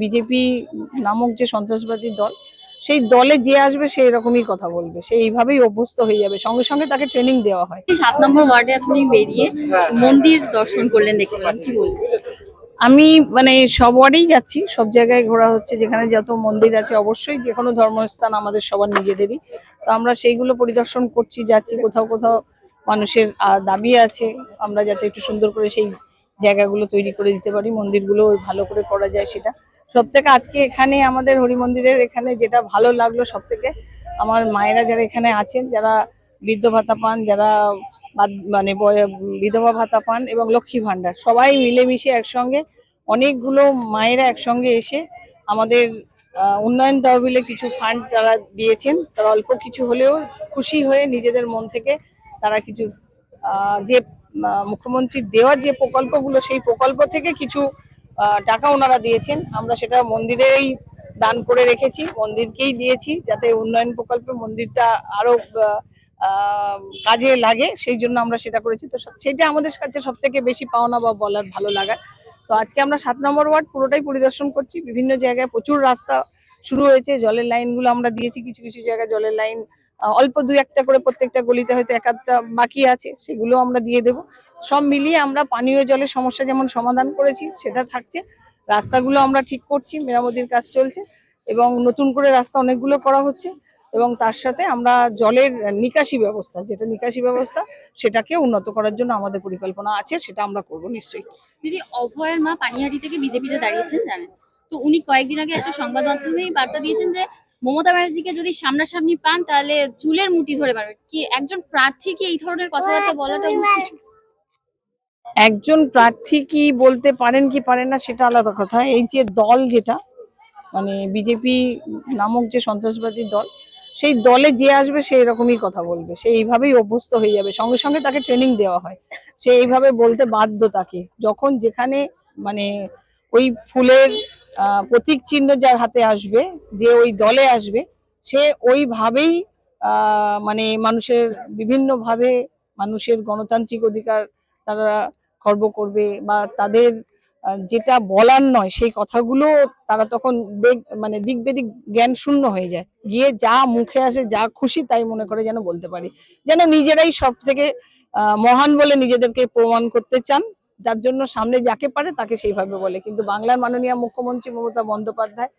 BJP নামক যে সন্ত্রাসবাদী দল, সেই দলে যে আসবে সে এরকমই কথা বলবে, সে এইভাবেই অভ্যস্ত হয়ে যাবে, সঙ্গে সঙ্গে তাকে ট্রেনিং দেওয়া হয়। 7 নম্বর ওয়ার্ডে আপনি বেরিয়ে মন্দির দর্শন করলেন, দেখতে পেলেন, কি বলবেন? আমি সব ওয়ার্ডেই যাচ্ছি, সব জায়গায় ঘোরা হচ্ছে, যেখানে যত মন্দির আছে, অবশ্যই যে কোনো ধর্মস্থান আমাদের সবার নিজেদেরই, তো আমরা সেইগুলো পরিদর্শন করছি, যাচ্ছি। কোথাও কোথাও মানুষের দাবি আছে আমরা যাতে একটু সুন্দর করে সেই জায়গাগুলো তৈরি করে দিতে পারি, মন্দিরগুলো ভালো করে করা যায় সেটা। সব থেকে আজকে এখানে আমাদের হরি মন্দিরের এখানে যেটা ভালো লাগলো সব থেকে, আমার মায়েরা যারা এখানে আছেন, যারা বৃদ্ধ ভাতা পান, যারা বিধবা ভাতা পান এবং লক্ষ্মী ভান্ডার, সবাই মিলেমিশে একসঙ্গে, অনেকগুলো মায়েরা একসঙ্গে এসে আমাদের উন্নয়ন তহবিলে কিছু ফান্ড তারা দিয়েছেন। তারা অল্প কিছু হলেও খুশি হয়ে নিজেদের মন থেকে তারা কিছু যে মুখ্যমন্ত্রী দেওয়ার যে প্রকল্পগুলো, সেই প্রকল্প থেকে কিছু টাকা ওনারা দিয়েছেন। আমরা সেটা মন্দিরেই দান করে রেখেছি, মন্দিরকেই দিয়েছি, যাতে উন্নয়ন প্রকল্পে মন্দিরটা আরো কাজে লাগে, সেই জন্য আমরা সেটা করেছি। তো সেটা আমাদের কাছে সব থেকে বেশি পাওনা বা বলার ভালো লাগার। তো আজকে আমরা 7 নম্বর ওয়ার্ড পুরোটাই পরিদর্শন করছি। বিভিন্ন জায়গায় প্রচুর রাস্তা শুরু হয়েছে, জলের লাইনগুলো আমরা দিয়েছি, কিছু কিছু জায়গায় জলের লাইন অল্প 2-1টা করে প্রত্যেকটা গলিতে হয়তো 1-আধটা বাকি আছে, সেগুলো আমরা দিয়ে দেবো। সব মিলিয়ে আমরা পানীয় জলের সমস্যা যেমন সমাধান করেছি, সেটা থাকছে। রাস্তাগুলো আমরা ঠিক করছি, মেরামতির কাজ চলছে এবং নতুন করে রাস্তা অনেকগুলো করা হচ্ছে, এবং তার সাথে আমরা জলের নিকাশি ব্যবস্থা, যেটা নিকাশি ব্যবস্থা, সেটাকে উন্নত করার জন্য আমাদের পরিকল্পনা আছে, সেটা আমরা করব নিশ্চয়ই। দিদি, অভয়ের মা পানিহাটি থেকে বিজেপিতে দাঁড়িয়েছেন জানেন, তো উনি কয়েকদিন আগে একটা সংবাদ মাধ্যমেই বার্তা দিয়েছেন যে মমতা ব্যানার্জিকে যদি সামনাসামনি পান তাহলে চুলের মুঠি ধরে মারবে। কি একজন প্রার্থী কি এই ধরনের কথাবার্তা বলাটা উচিত? একজন প্রার্থী কি বলতে পারেন কি পারেন না সেটা আলাদা কথা। এই যে দল, যেটা বিজেপি নামক যে সন্ত্রাসবাদী দল, সেই দলে যে আসবে সে এরকমই কথা বলবে, সে এইভাবেই অভ্যস্ত হয়ে যাবে, সঙ্গে সঙ্গে তাকে ট্রেনিং দেওয়া হয়, সে এইভাবে বলতে বাধ্য। তাকে যখন যেখানে মানে ওই ফুলের প্রতীক চিহ্ন যার হাতে আসবে, যে ওই দলে আসবে, সে ওইভাবেই মানুষের বিভিন্নভাবে মানুষের গণতান্ত্রিক অধিকার তারা খর্ব করবে, বা তাদের যেটা বলার নয় সেই কথাগুলো তারা তখন দিক বেদিক জ্ঞান শূন্য হয়ে যায়, গিয়ে যা মুখে আসে, যা খুশি তাই মনে করে যেন বলতে পারি, যেন নিজেরাই সব থেকে মহান বলে নিজেদেরকে প্রমাণ করতে চান, যার জন্য সামনে যাকে পারে তাকে সেইভাবে বলে। কিন্তু বাংলার মাননীয় মুখ্যমন্ত্রী মমতা বন্দ্যোপাধ্যায়,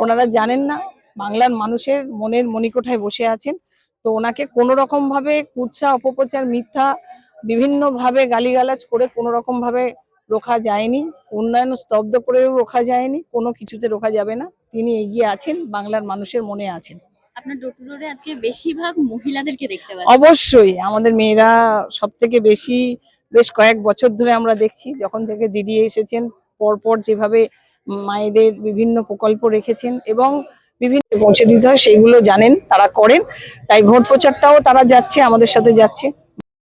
ওনারা জানেন না বাংলার মানুষের মনের মণিকোঠায় বসে আছেন, তো ওনাকে কোনো রকম ভাবে কুৎসা, অপপ্রচার, মিথ্যা বিভিন্ন ভাবে গালিগালাজ করে কোনো রকম ভাবে রোখা যায়নি, উন্নয়ন স্তব্ধ করেও রোখা যায়নি, কোনো কিছুতে রোখা যাবে না। তিনি এগিয়ে আছেন, বাংলার মানুষের মনে আছেন। আপনার ডোর টু ডোরে আজকে বেশিরভাগ মহিলাদেরকে দেখতে পাচ্ছি। অবশ্যই আমাদের মেয়েরা সব থেকে বেশি, বেশ কয়েক বছর ধরে আমরা দেখছি, যখন থেকে দিদি এসেছেন, পরপর যেভাবে মায়েদের বিভিন্ন প্রকল্প রেখেছেন এবং বিভিন্ন পৌঁছে দিতে হয়, সেইগুলো জানেন, তারা করেন। তাই ভোট প্রচারটাও তারা যাচ্ছে, আমাদের সাথে যাচ্ছে।